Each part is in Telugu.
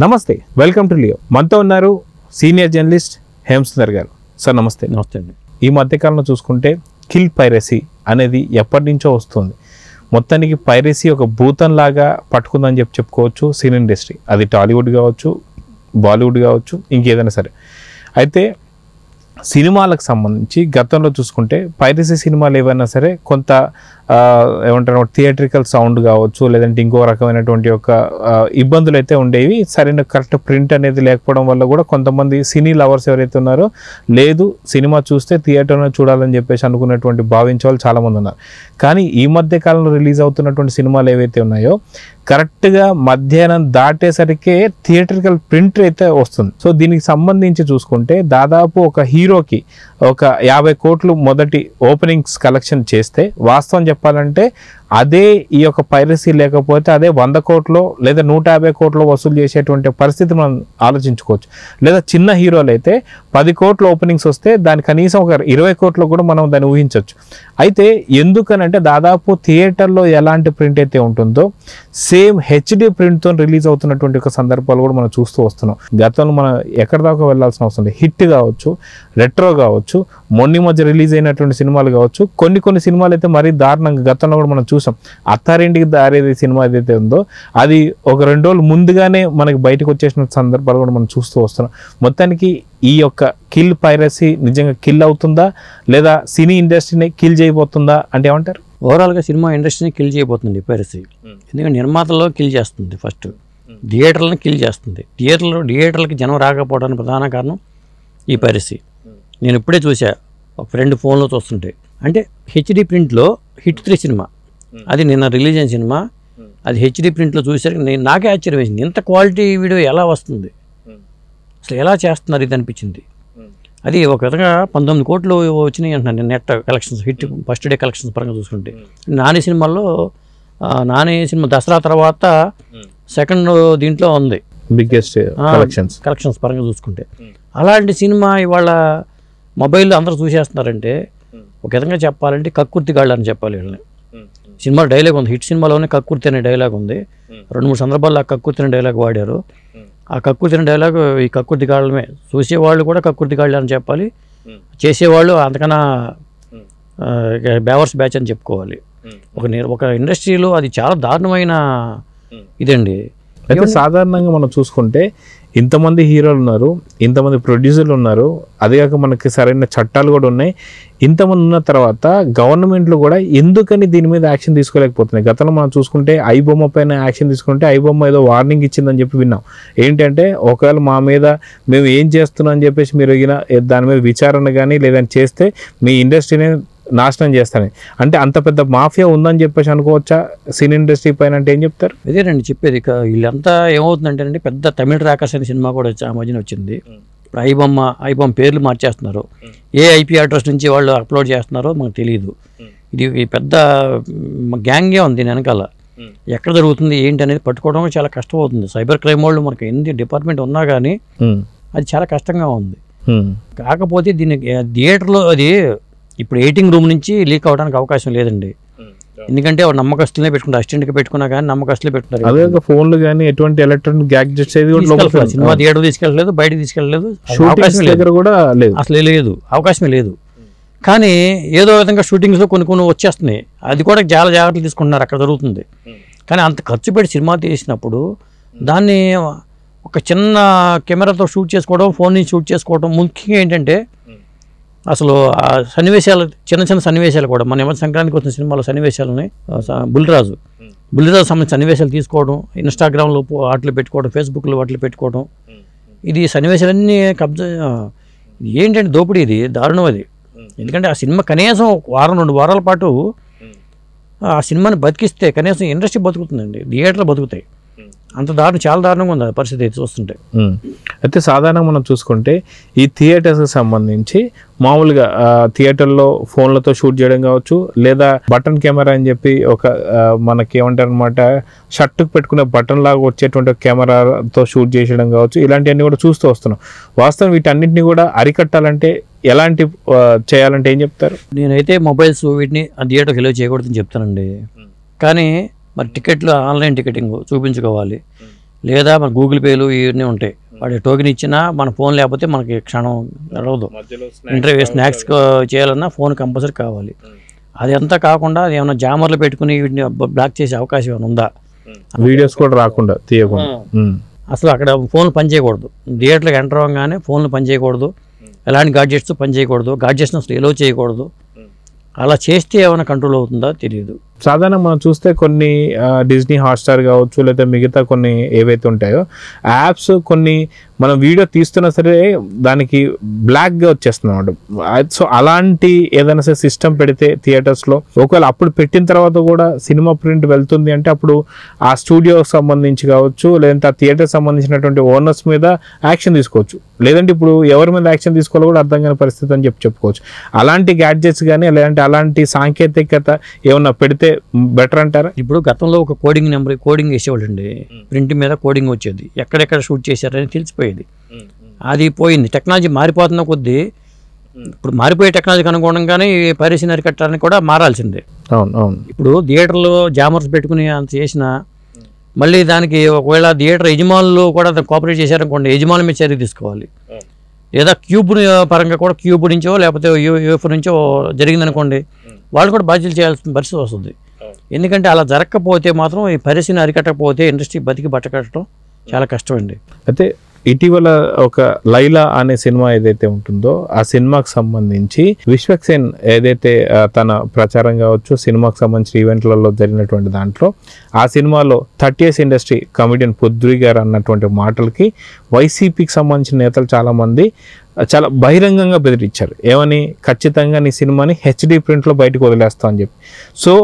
నమస్తే, వెల్కమ్ టు లియో. మనతో ఉన్నారు సీనియర్ జర్నలిస్ట్ హేమసుందర్ గారు. సార్ నమస్తే. నమస్తే అండి. ఈ మధ్యకాలంలో చూసుకుంటే కిల్ పైరసీ అనేది ఎప్పటి నుంచో వస్తుంది. మొత్తానికి పైరసీ ఒక భూతంలాగా పట్టుకుందని చెప్పుకోవచ్చు సినీ ఇండస్ట్రీ. అది టాలీవుడ్ కావచ్చు, బాలీవుడ్ కావచ్చు, ఇంకేదైనా సరే. అయితే సినిమాలకు సంబంధించి గతంలో చూసుకుంటే పైరసీ సినిమాలు ఏవైనా సరే కొంత ఏమంటారు థియేట్రికల్ సౌండ్ కావచ్చు, లేదంటే ఇంకో రకమైనటువంటి ఒక ఇబ్బందులు అయితే ఉండేవి. సరైన కరెక్ట్ ప్రింట్ అనేది లేకపోవడం వల్ల కూడా కొంతమంది సినీ లవర్స్ ఎవరైతే ఉన్నారో లేదు సినిమా చూస్తే థియేటర్లో చూడాలని చెప్పేసి అనుకున్నటువంటి భావించే వాళ్ళు చాలామంది ఉన్నారు. కానీ ఈ మధ్య కాలంలో రిలీజ్ అవుతున్నటువంటి సినిమాలు ఏవైతే ఉన్నాయో కరెక్ట్గా మధ్యాహ్నం దాటేసరికి థియేటర్కల్ ప్రింట్ అయితే వస్తుంది. సో దీనికి సంబంధించి చూసుకుంటే దాదాపు ఒక హీరోకి ఒక 50 కోట్లు మొదటి ఓపెనింగ్స్ కలెక్షన్ చేస్తే వాస్తవం చెప్పాలంటే అదే ఈ యొక్క పైరసీ లేకపోతే అదే 100 కోట్లు లేదా 150 కోట్లు వసూలు చేసేటువంటి పరిస్థితి మనం ఆలోచించుకోవచ్చు. లేదా చిన్న హీరోలు అయితే 10 కోట్ల ఓపెనింగ్స్ వస్తే దాని కనీసం ఒక 20 కోట్లు కూడా మనం దాన్ని ఊహించవచ్చు. అయితే ఎందుకనంటే దాదాపు థియేటర్లో ఎలాంటి ప్రింట్ అయితే ఉంటుందో సేమ్ హెచ్డి ప్రింట్తో రిలీజ్ అవుతున్నటువంటి ఒక సందర్భాలు కూడా మనం చూస్తూ వస్తున్నాం. గతంలో మనం ఎక్కడి దాకా వెళ్ళాల్సిన అవసరం లేదు. హిట్ కావచ్చు, రెట్రో కావచ్చు, మొన్న మధ్య రిలీజ్ అయినటువంటి సినిమాలు కావచ్చు, కొన్ని సినిమాలు అయితే మరీ దారుణంగా గతంలో కూడా మనం చూసాం. అత్తారింటికి దారేది సినిమా ఏదైతే ఉందో అది ఒక 2 రోజులు ముందుగానే మనకి బయటకు వచ్చేసిన సందర్భాలు కూడా మనం చూస్తూ వస్తున్నాం. మొత్తానికి ఈ యొక్క కిల్ పైరసీ నిజంగా కిల్ అవుతుందా లేదా సినీ ఇండస్ట్రీని కిల్ చేయబోతుందా అంటే ఏమంటారు? ఓవరాల్గా సినిమా ఇండస్ట్రీని కిల్ చేయబోతుంది పైరసీ. ఎందుకంటే నిర్మాతల్లో కిల్ చేస్తుంది, ఫస్ట్ థియేటర్లను కిల్ చేస్తుంది. థియేటర్లకి జనం రాకపోవడానికి ప్రధాన కారణం ఈ పైరసీ. నేను ఇప్పుడే చూసా, ఒక ఫ్రెండ్ ఫోన్లో చూస్తుంటే, అంటే హెచ్డి ప్రింట్లో హిట్ 3 సినిమా, అది నిన్న రిలీజ్ అయిన సినిమా, అది హెచ్డి ప్రింట్లో చూసరికి నాకే ఆశ్చర్యం వేసింది. ఇంత క్వాలిటీ వీడియో ఎలా వస్తుంది, అసలు ఎలా చేస్తున్నారు ఇది అనిపించింది. అది ఒక విధంగా 19 కోట్లు వచ్చినాయి అంటున్నాను నేను net collections, hit first day collections పరంగా చూసుకుంటే. నాని సినిమా దసరా తర్వాత సెకండ్ దీంట్లో ఉంది బిగ్గెస్ట్ కలెక్షన్స్ పరంగా చూసుకుంటే. అలాంటి సినిమా ఇవాళ మొబైల్లో అందరూ చూసేస్తున్నారంటే ఒక విధంగా చెప్పాలంటే కక్కుర్తి గాళ్ళు అని చెప్పాలి వీళ్ళని. సినిమా డైలాగ్ ఉంది, హిట్ సినిమాలోనే కక్కుర్తి అనే డైలాగ్ ఉంది. 2-3 సందర్భాల్లో ఆ కక్కుర్తి అనే డైలాగ్ వాడారు. ఆ కక్కుర్తి అనే డైలాగ్ ఈ కక్కుర్తి గాళ్ళమే. చూసేవాళ్ళు కూడా కక్కుర్తి గాళ్ళు అని చెప్పాలి, చేసేవాళ్ళు అంతకన్నా బేవర్స్ బ్యాచ్ అని చెప్పుకోవాలి. ఒక ఇండస్ట్రీలో అది చాలా దారుణమైన ఇదండి. అయితే సాధారణంగా మనం చూసుకుంటే ఇంతమంది హీరోలు ఉన్నారు, ఇంతమంది ప్రొడ్యూసర్లు ఉన్నారు, అదే కాక మనకి సరైన చట్టాలు కూడా ఉన్నాయి. ఇంతమంది ఉన్న తర్వాత గవర్నమెంట్లు కూడా ఎందుకని దీని మీద యాక్షన్ తీసుకోలేకపోతున్నాయి? గతంలో మనం చూసుకుంటే ఐబొమ్మ పైన యాక్షన్ తీసుకుంటే ఐబొమ్మ ఏదో వార్నింగ్ ఇచ్చిందని చెప్పి విన్నాం. ఏంటంటే ఒకవేళ మా మీద మేము ఏం చేస్తున్నాం అని చెప్పేసి మీరు దాని మీద విచారణ కానీ లేదని చేస్తే మీ ఇండస్ట్రీనే నాశనం చేస్తానని, అంటే అంత పెద్ద మాఫియా ఉందని చెప్పేసి అనుకోవచ్చా సినీ ఇండస్ట్రీ పైన? అంటే ఏం చెప్తారు? ఇదేనండి చెప్పేది. వీళ్ళంతా ఏమవుతుందంటే పెద్ద తమిళ రాకర్స్ అనే సినిమా కూడా ఆ మధ్యన వచ్చింది. ఇప్పుడు ఐబొమ్మ పేర్లు మార్చేస్తున్నారు. ఏ ఐపీ అడ్రస్ నుంచి వాళ్ళు అప్లోడ్ చేస్తున్నారో మనకు తెలియదు. ఇది పెద్ద గ్యాంగే ఉంది వెనకాల. ఎక్కడ జరుగుతుంది ఏంటి అనేది పట్టుకోవడం చాలా కష్టం అవుతుంది. సైబర్ క్రైమ్ వాళ్ళు మనకి ఎన్ని డిపార్ట్మెంట్ ఉన్నా కానీ అది చాలా కష్టంగా ఉంది. కాకపోతే దీన్ని థియేటర్లో అది ఇప్పుడు ఎడిటింగ్ రూమ్ నుంచి లీక్ అవడానికి అవకాశం లేదండి. ఎందుకంటే నమ్మకస్తులనే పెట్టుకుంటారు, అసిస్టెంట్కి పెట్టుకున్నా కానీ నమ్మకస్తులే పెట్టుకుంటారు. అదే ఫోన్లు కానీ ఎటువంటి ఎలక్ట్రానిక్ గ్యాడ్జెట్స్ సినిమా థియేటర్ తీసుకెళ్ళలేదు, బయటకు తీసుకెళ్ళలేదు, అసలు లేదు, అవకాశమే లేదు. కానీ ఏదో విధంగా షూటింగ్స్లో కొన్ని వచ్చేస్తున్నాయి. అది కూడా చాలా జాగ్రత్తలు తీసుకుంటున్నారు, అక్కడ జరుగుతుంది. కానీ అంత ఖర్చు పెట్టి సినిమా తీసినప్పుడు దాన్ని ఒక చిన్న కెమెరాతో షూట్ చేసుకోవడం, ఫోన్ నుంచి షూట్ చేసుకోవడం, ముఖ్యంగా ఏంటంటే అసలు ఆ సన్నివేశాలు చిన్న సన్నివేశాలు కూడా మన సంక్రాంతికి వచ్చిన సినిమాలో సన్నివేశాలని బుల్లిరాజు సంబంధించిన సన్నివేశాలు తీసుకోవడం, ఇన్స్టాగ్రామ్లో వాటిలో పెట్టుకోవడం, ఫేస్బుక్లో వాటిలో పెట్టుకోవడం, ఇది సన్నివేశాలన్నీ కబ్జా. ఏంటంటే దోపిడీ, ఇది దారుణం అది. ఎందుకంటే ఆ సినిమా కనీసం 1-2 వారాల పాటు ఆ సినిమాని బతికిస్తే కనీసం ఇండస్ట్రీ బతుకుతుందండి, థియేటర్లు బతుకుతాయి. అంత చాలా దారుణంగా ఉంది పరిస్థితి అయితే చూస్తుంటే. అయితే సాధారణంగా మనం చూసుకుంటే ఈ థియేటర్స్కి సంబంధించి మామూలుగా థియేటర్లో ఫోన్లతో షూట్ చేయడం కావచ్చు, లేదా బటన్ కెమెరా అని చెప్పి ఒక మనకి ఏమంటారు అనమాట షర్టుకు పెట్టుకునే బటన్ లాగా వచ్చేటువంటి కెమెరాతో షూట్ చేసేయడం కావచ్చు, ఇలాంటివన్నీ కూడా చూస్తూ వస్తున్నాం. వాస్తవం వీటన్నింటినీ కూడా అరికట్టాలంటే ఎలాంటి చేయాలంటే ఏం చెప్తారు? నేనైతే మొబైల్స్ వీటిని థియేటర్కి వెళ్ళి చేయకూడదని చెప్తానండి. కానీ మరి టికెట్లు ఆన్లైన్ టికెటింగ్ చూపించుకోవాలి, లేదా మన గూగుల్ పేలు ఇవన్నీ ఉంటాయి. వాడి టోకెన్ ఇచ్చినా మన ఫోన్ లేకపోతే మనకి క్షణం నడవదు. ఇంటర్వ్యూ స్నాక్స్ చేయాలన్నా ఫోన్ కంపల్సరీ కావాలి. అది అంతా కాకుండా ఏమైనా జామర్లు పెట్టుకుని వీటిని బ్లాక్ చేసే అవకాశం ఏమైనా ఉందా? వీడియోస్ కూడా రాకుండా తీయకుండా అసలు అక్కడ ఫోన్లు పనిచేయకూడదు. థియేటర్కి ఎంటర్ అవ్వగానే ఫోన్లు పనిచేయకూడదు, ఎలాంటి గాడ్జెట్స్ పనిచేయకూడదు, గాడ్జెట్స్ అసలు ఎలో చేయకూడదు. అలా చేస్తే ఏమైనా కంట్రోల్ అవుతుందా తెలియదు. సాధారణంగా మనం చూస్తే కొన్ని డిజ్నీ హాట్స్టార్ కావచ్చు లేదా మిగతా కొన్ని ఏవైతే ఉంటాయో యాప్స్ కొన్ని మనం వీడియో తీస్తున్నా సరే దానికి బ్లాక్గా వచ్చేస్తుంది అన్నమాట. సో అలాంటి ఏదైనా సరే సిస్టమ్ పెడితే థియేటర్స్లో ఒకవేళ అప్పుడు పెట్టిన తర్వాత కూడా సినిమా ప్రింట్ వెళ్తుంది అంటే అప్పుడు ఆ స్టూడియోకి సంబంధించి కావచ్చు లేదంటే ఆ థియేటర్కి సంబంధించినటువంటి ఓనర్స్ మీద యాక్షన్ తీసుకోవచ్చు. లేదంటే ఇప్పుడు ఎవరి మీద యాక్షన్ తీసుకోవాలో కూడా అర్థం కాని పరిస్థితి అని చెప్పుకోవచ్చు. అలాంటి గ్యాడ్జెట్స్ కానీ లేదంటే అలాంటి సాంకేతికత ఏమన్నా పెడితే బెటర్ అంటారా? ఇప్పుడు గతంలో ఒక కోడింగ్ నెంబర్ కోడింగ్ వేసేవాళ్ళండి, ప్రింట్ మీద కోడింగ్ వచ్చేది, ఎక్కడెక్కడ షూట్ చేశారని తెలిసిపోయేది. అది పోయింది. టెక్నాలజీ మారిపోతున్న కొద్దీ ఇప్పుడు మారిపోయే టెక్నాలజీకి అనుగుణంగానే పైరసీని అరికట్టడానికి కూడా మారాల్సిందే. ఇప్పుడు థియేటర్లో జామర్స్ పెట్టుకుని అంత చేసినా మళ్ళీ దానికి ఒకవేళ థియేటర్ యజమానులు కూడా కోఆపరేట్ చేశారనుకోండి, యజమానుల మీద చర్య తీసుకోవాలి. లేదా క్యూబ్ పరంగా కూడా క్యూబ్ నుంచో లేకపోతే యూఎఫ్ నుంచో జరిగిందనుకోండి, వాళ్ళు కూడా బాధ్యతలు చేయాల్సిన పరిస్థితి వస్తుంది. ఎందుకంటే అలా జరగకపోతే మాత్రం ఈ పైరసీని అరికట్టకపోతే ఇండస్ట్రీ బతికి బట్టకట్టడం చాలా కష్టం అండి. అయితే ఇటీవల ఒక లైలా అనే సినిమా ఏదైతే ఉంటుందో ఆ సినిమాకి సంబంధించి విశ్వక్సేన్ ఏదైతే తన ప్రచారం కావచ్చు సినిమాకి సంబంధించిన ఈవెంట్లలో జరిగినటువంటి దాంట్లో ఆ సినిమాలో 30 years ఇండస్ట్రీ కమెడియన్ పుద్రి గారు అన్నటువంటి మాటలకి వైసీపీకి సంబంధించిన నేతలు చాలామంది చాలా బహిరంగంగా బెదిరించారు. ఏమని? ఖచ్చితంగా నీ సినిమాని హెచ్డి ప్రింట్లో బయటకు వదిలేస్తాం అని చెప్పి. సో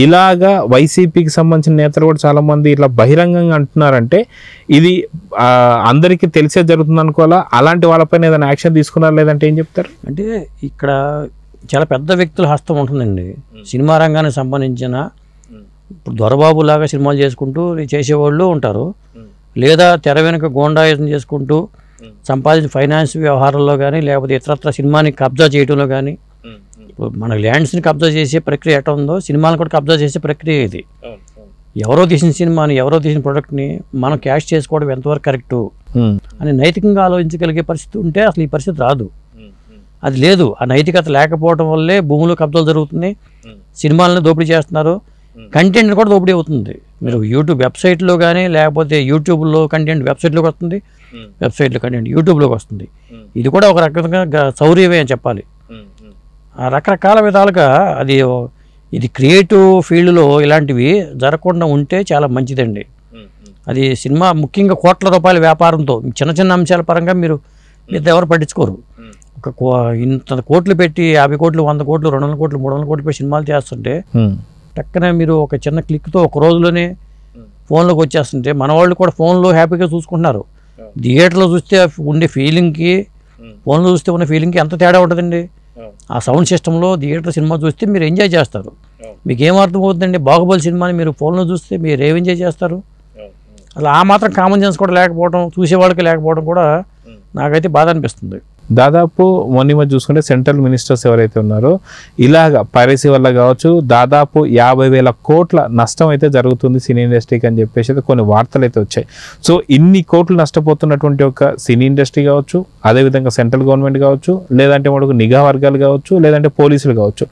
ఇలాగా వైసీపీకి సంబంధించిన నేతలు కూడా చాలామంది ఇట్లా బహిరంగంగా అంటున్నారంటే ఇది అందరికీ తెలిసే జరుగుతుంది అనుకోవాలా? అలాంటి వాళ్ళపైన ఏదైనా యాక్షన్ తీసుకున్నారు లేదంటే ఏం చెప్తారు? అంటే ఇక్కడ చాలా పెద్ద వ్యక్తుల హస్తం ఉంటుందండి. సినిమా రంగానికి సంబంధించిన ఇప్పుడు దొరబాబు లాగా సినిమాలు చేసుకుంటూ చేసేవాళ్ళు ఉంటారు, లేదా తెర వెనుక గోండాయుధం చేసుకుంటూ సంపాదించిన ఫైనాన్స్ వ్యవహారాల్లో కానీ లేకపోతే ఇతరత్ర సినిమాని కబ్జా చేయడంలో కానీ. మన ల్యాండ్స్ని కబ్జా చేసే ప్రక్రియ ఎట్లా ఉందో సినిమాలను కూడా కబ్జా చేసే ప్రక్రియ ఇది. ఎవరో తీసిన సినిమాని ఎవరో తీసిన ప్రోడక్ట్ని మనం క్యాష్ చేసుకోవడం ఎంతవరకు కరెక్టు అని నైతికంగా ఆలోచించగలిగే పరిస్థితి ఉంటే అసలు ఈ పరిస్థితి రాదు. అది లేదు. ఆ నైతికత లేకపోవడం వల్లే భూములు కబ్జాలు జరుగుతుంది, సినిమాలను దోపిడీ చేస్తున్నారు, కంటెంట్ కూడా దోపిడీ అవుతుంది. మీరు యూట్యూబ్ వెబ్సైట్లో కానీ లేకపోతే యూట్యూబ్లో కంటెంట్ వెబ్సైట్లోకి వస్తుంది, వెబ్సైట్లో కంటెంట్ యూట్యూబ్లోకి వస్తుంది. ఇది కూడా ఒక రకంగా చౌర్యమే అని చెప్పాలి. రకరకాల విధాలుగా ఇది క్రియేటివ్ ఫీల్డ్లో ఇలాంటివి జరగకుండా ఉంటే చాలా మంచిదండి. అది సినిమా ముఖ్యంగా కోట్ల రూపాయల వ్యాపారంతో చిన్న చిన్న అంశాల పరంగా మీరు ఎవరు పట్టించుకోరు. ఇంత కోట్లు పెట్టి 50 కోట్లు 100 కోట్లు 200 కోట్లు 300 కోట్లు పెట్టి సినిమాలు చేస్తుంటే టక్కన మీరు ఒక చిన్న క్లిక్తో ఒక రోజులోనే ఫోన్లోకి వచ్చేస్తుంటే మన వాళ్ళు కూడా ఫోన్లో హ్యాపీగా చూసుకుంటున్నారు. థియేటర్లో చూస్తే ఉండే ఫీలింగ్కి ఫోన్లో చూస్తే ఉన్న ఫీలింగ్కి ఎంత తేడా ఉంటుందండి. ఆ సౌండ్ సిస్టంలో థియేటర్ సినిమా చూస్తే మీరు ఎంజాయ్ చేస్తారు. మీకు ఏమర్థం అవుతుందండి? బాహుబలి సినిమాని మీరు ఫోన్లో చూస్తే మీరు ఏం ఎంజాయ్ చేస్తారు? అసలు ఆ మాత్రం కామన్ సెన్స్ కూడా లేకపోవడం, చూసేవాళ్ళకి లేకపోవడం కూడా నాకైతే బాధ అనిపిస్తుంది. దాదాపు మొన్న మధ్య చూసుకుంటే సెంట్రల్ మినిస్టర్స్ ఎవరైతే ఉన్నారో ఇలాగ పైరసీ వల్ల కావచ్చు దాదాపు 50,000 కోట్ల నష్టం అయితే జరుగుతుంది సినీ ఇండస్ట్రీకి అని చెప్పేసి అయితే కొన్ని వార్తలు అయితే వచ్చాయి. సో ఇన్ని కోట్లు నష్టపోతున్నటువంటి ఒక సినీ ఇండస్ట్రీ కావచ్చు, అదేవిధంగా సెంట్రల్ గవర్నమెంట్ కావచ్చు, లేదంటే మనకు నిఘా వర్గాలు కావచ్చు, లేదంటే పోలీసులు కావచ్చు,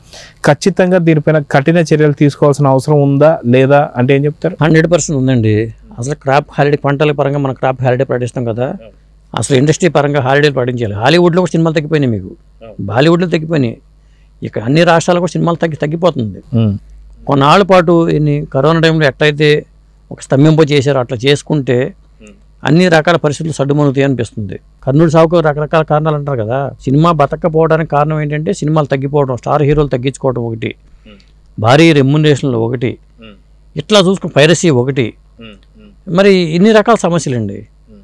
ఖచ్చితంగా దీనిపైన కఠిన చర్యలు తీసుకోవాల్సిన అవసరం ఉందా లేదా అంటే ఏం చెప్తారు? 100% ఉందండి. అసలు క్రాప్ హాలిడే పంటల పరంగా మనం క్రాప్ హాలిడే ప్రకటిస్తాం కదా, అసలు ఇండస్ట్రీ పరంగా హాలిడేలు పాటించాలి. హాలీవుడ్లో కూడా సినిమాలు తగ్గిపోయినాయి, మీకు బాలీవుడ్లో తగ్గిపోయినాయి, ఇక్కడ అన్ని రాష్ట్రాలు కూడా సినిమాలు తగ్గిపోతుంది. కొన్నాళ్ళ పాటు కరోనా టైంలో ఎట్లయితే ఒక స్తంభింప చేశారో అట్లా చేసుకుంటే అన్ని రకాల పరిస్థితులు సడ్డుమణుతాయి అనిపిస్తుంది. కర్నూలు సాగుకు రకరకాల కారణాలు అంటారు కదా. సినిమా బతకపోవడానికి కారణం ఏంటంటే సినిమాలు తగ్గిపోవడం, స్టార్ హీరోలు తగ్గించుకోవడం ఒకటి, భారీ రెమ్యునరేషన్లు ఒకటి, ఇట్లా చూసుకుని పైరసీ ఒకటి, మరి ఇన్ని రకాల సమస్యలు అండి.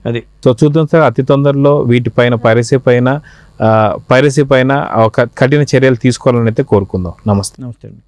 అది సో చూద్దాం సార్, అతి తొందరలో వీటిపైన పైరసీ పైన ఒక కఠిన చర్యలు తీసుకోవాలని అయితే కోరుకుందాం. నమస్తే. నమస్తే అండి.